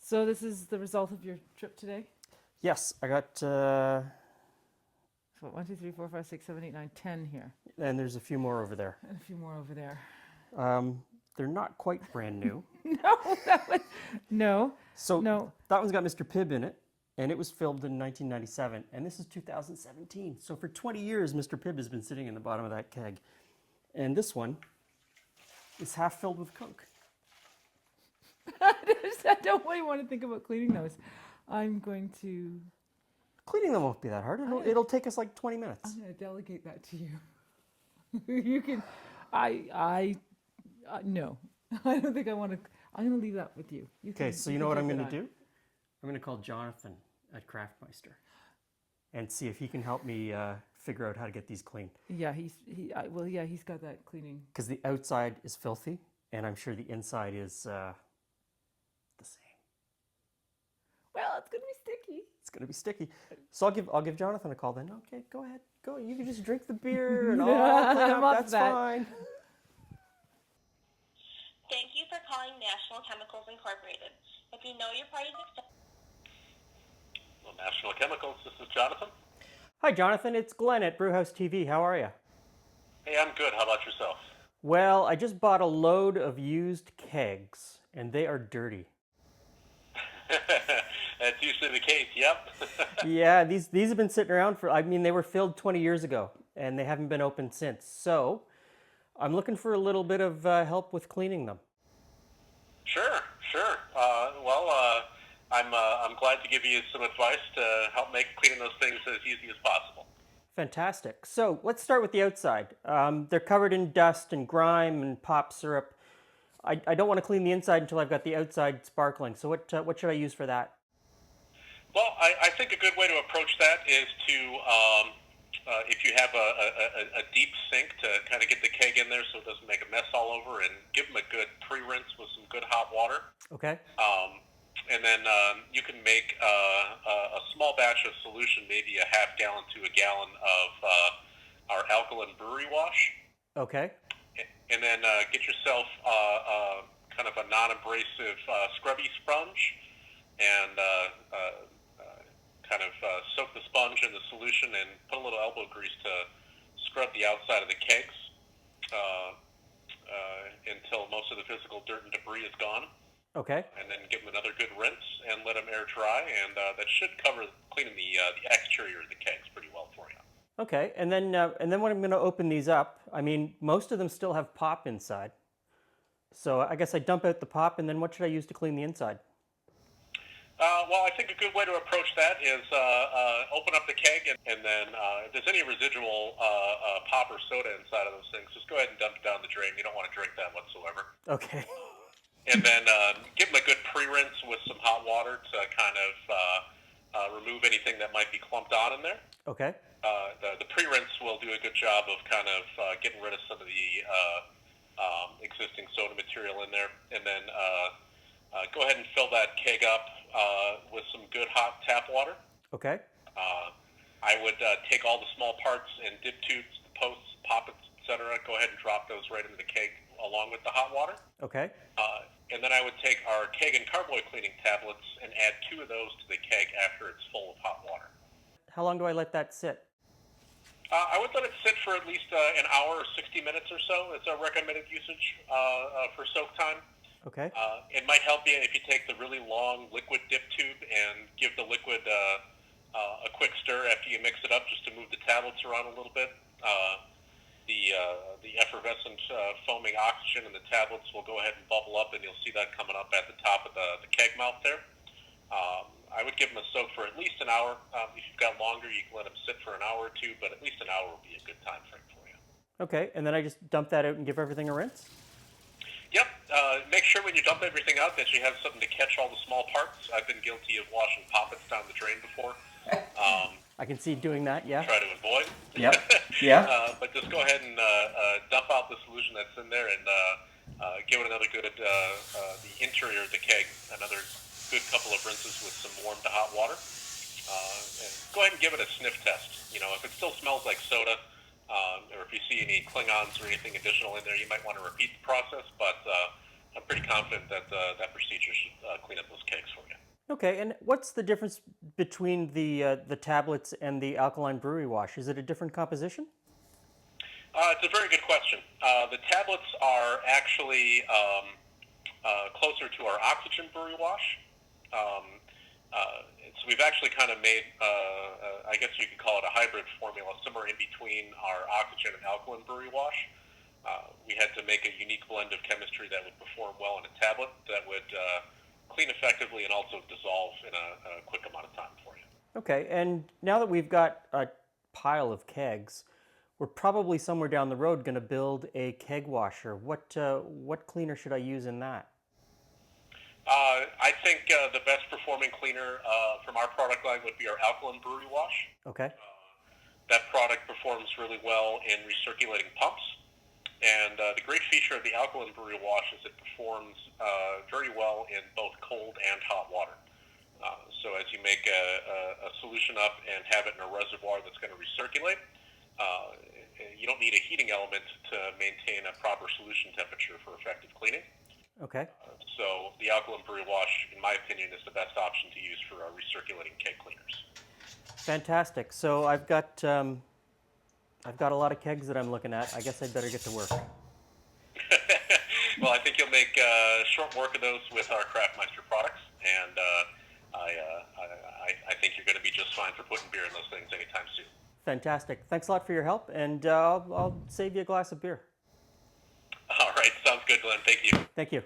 So this is the result of your trip today? Yes, I got, So 1, 2, 3, 4, 5, 6, 7, 8, 9, 10 here. and there's a few more over there. And a few more over there. They're not quite brand new. No. So No. that one's got Mr. Pibb in it, and it was filmed in 1997, and this is 2017. So for 20 years, Mr. Pibb has been sitting in the bottom of that keg. And this one is half filled with Coke. I don't really want to think about cleaning those. I'm going to... Cleaning them won't be that hard. It'll take us like 20 minutes. I'm going to delegate that to you. You can... No. I don't think I want to... I'm going to leave that with you. Okay, so you know what I'm going to do? I'm going to call Jonathan at CraftMeister and see if he can help me figure out how to get these clean. Yeah, he's got that cleaning. Because the outside is filthy, and I'm sure the inside is the same. Well, it's going to be sticky. It's going to be sticky. So I'll give Jonathan a call then. Okay, go ahead. Go. You can just drink the beer and all clean up. That's fine. Thank you for calling National Chemicals Incorporated. If you know your party's extension... Well, National Chemicals, this is Jonathan. Hi, Jonathan. It's Glenn at BrewHouse TV. How are you? Hey, I'm good. How about yourself? Well, I just bought a load of used kegs, and they are dirty. That's usually the case, yep. Yeah, these have been sitting around they were filled 20 years ago, and they haven't been opened since. So I'm looking for a little bit of help with cleaning them. Sure. I'm glad to give you some advice to help make cleaning those things as easy as possible. Fantastic. So let's start with the outside. They're covered in dust and grime and pop syrup. I don't want to clean the inside until I've got the outside sparkling. So what should I use for that? Well, I think a good way to approach that is to, if you have a deep sink, to kind of get the keg in there so it doesn't make a mess all over, and give them a good pre-rinse with some good hot water. Okay. And then you can make a small batch of solution, maybe a half gallon to a gallon of our alkaline brewery wash. Okay. And then get yourself kind of a non-abrasive scrubby sponge, and kind of soak the sponge in the solution and put a little elbow grease to scrub the outside of the kegs until most of the physical dirt and debris is gone. Okay. And then give them another good rinse and let them air dry, and that should cover cleaning the exterior of the kegs pretty well for you. Okay, and then when I'm going to open these up, I mean, most of them still have pop inside. So I guess I dump out the pop, and then what should I use to clean the inside? Well, I think a good way to approach that is open up the keg, and then if there's any residual pop or soda inside of those things, just go ahead and dump it down the drain. You don't want to drink that whatsoever. Okay. And then give them a good pre-rinse with some hot water to kind of remove anything that might be clumped on in there. Okay. The pre-rinse will do a good job of kind of getting rid of some of the existing soda material in there. And then go ahead and fill that keg up with some good hot tap water. Okay. I would take all the small parts and dip tubes, the posts, poppets, etc. Go ahead and drop those right into the keg along with the hot water. Okay. And then I would take our keg and carboy cleaning tablets and add 2 of those to the keg after it's full of hot water. How long do I let that sit? I would let it sit for at least an hour or 60 minutes or so. It's a recommended usage for soak time. Okay. It might help you if you take the really long liquid dip tube and give the liquid a quick stir after you mix it up, just to move the tablets around a little bit. The effervescent foaming oxygen in the tablets will go ahead and bubble up, and you'll see that coming up at the top of the keg mouth there. I would give them a soak for at least an hour. If you've got longer, you can let them sit for an hour or 2, but at least an hour would be a good time frame for you. Okay, and then I just dump that out and give everything a rinse? Yep. Make sure when you dump everything out that you have something to catch all the small parts. I've been guilty of washing poppets down the drain before. I can see doing that, yeah. Try to avoid. Yep. Yeah. But just go ahead and dump out the solution that's in there, and give it another good, the interior of the keg, another good couple of rinses with some warm to hot water. And go ahead and give it a sniff test. You know, if it still smells like soda, or if you see any Klingons or anything additional in there, you might want to repeat the process. But I'm pretty confident that that procedure should clean up those kegs for you. Okay, and what's the difference between the tablets and the alkaline brewery wash? Is it a different composition? It's a very good question. The tablets are actually closer to our oxygen brewery wash. So we've actually kind of made, I guess you could call it a hybrid formula, somewhere in between our oxygen and alkaline brewery wash. We had to make a unique blend of chemistry that would perform well in a tablet, that would clean effectively and also dissolve in a quick amount of time for you. Okay, and now that we've got a pile of kegs, we're probably somewhere down the road going to build a keg washer. What cleaner should I use in that? I think the best performing cleaner from our product line would be our alkaline brewery wash. Okay. That product performs really well in recirculating pumps. And the great feature of the alkaline brewery wash is it performs very well in both cold and hot water. So as you make a solution up and have it in a reservoir that's going to recirculate, you don't need a heating element to maintain a proper solution temperature for effective cleaning. Okay. So the alkaline brewery wash, in my opinion, is the best option to use for recirculating keg cleaners. Fantastic. So I've got a lot of kegs that I'm looking at. I guess I'd better get to work. Well, I think you'll make short work of those with our CraftMeister products, and I think you're going to be just fine for putting beer in those things anytime soon. Fantastic. Thanks a lot for your help, and I'll save you a glass of beer. All right, sounds good, Glenn. Thank you. Thank you.